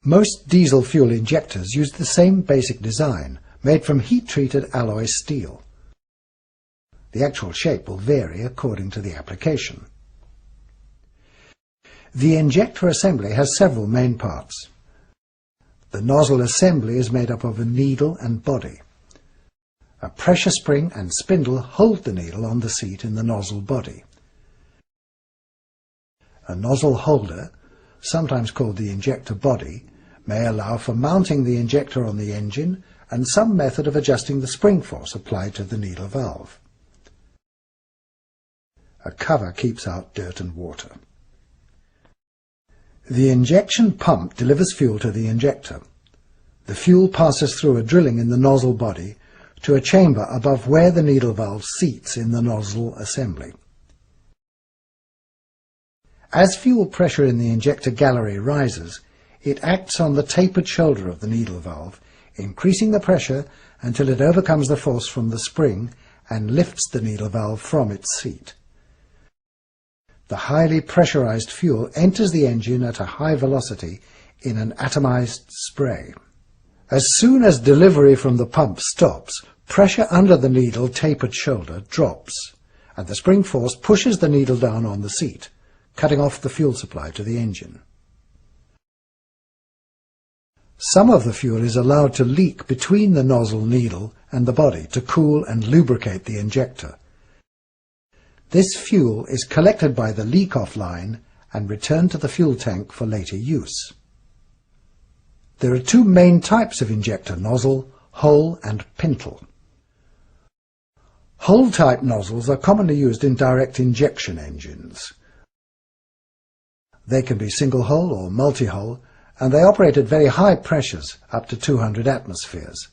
Most diesel fuel injectors use the same basic design, made from heat-treated alloy steel. The actual shape will vary according to the application. The injector assembly has several main parts. The nozzle assembly is made up of a needle and body. A pressure spring and spindle hold the needle on the seat in the nozzle body. A nozzle holder, sometimes called the injector body, may allow for mounting the injector on the engine and some method of adjusting the spring force applied to the needle valve. A cover keeps out dirt and water. The injection pump delivers fuel to the injector. The fuel passes through a drilling in the nozzle body to a chamber above where the needle valve seats in the nozzle assembly. As fuel pressure in the injector gallery rises, it acts on the tapered shoulder of the needle valve, increasing the pressure until it overcomes the force from the spring and lifts the needle valve from its seat. The highly pressurized fuel enters the engine at a high velocity in an atomized spray. As soon as delivery from the pump stops, pressure under the needle tapered shoulder drops, and the spring force pushes the needle down on the seat, cutting off the fuel supply to the engine. Some of the fuel is allowed to leak between the nozzle needle and the body to cool and lubricate the injector. This fuel is collected by the leak-off line and returned to the fuel tank for later use. There are two main types of injector nozzle, hole and pintle. Hole-type nozzles are commonly used in direct injection engines. They can be single-hole or multi-hole, and they operate at very high pressures, up to 200 atmospheres.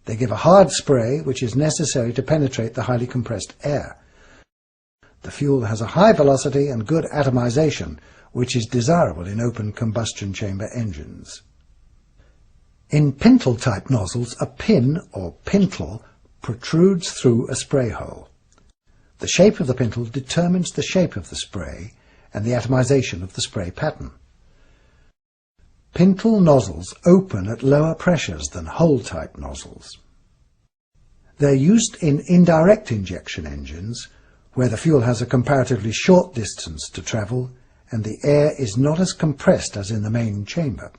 They give a hard spray which is necessary to penetrate the highly compressed air. The fuel has a high velocity and good atomization, which is desirable in open combustion chamber engines. In pintle-type nozzles, a pin, or pintle, protrudes through a spray hole. The shape of the pintle determines the shape of the spray and the atomization of the spray pattern. Pintle nozzles open at lower pressures than hole-type nozzles. They're used in indirect injection engines, where the fuel has a comparatively short distance to travel and the air is not as compressed as in the main chamber.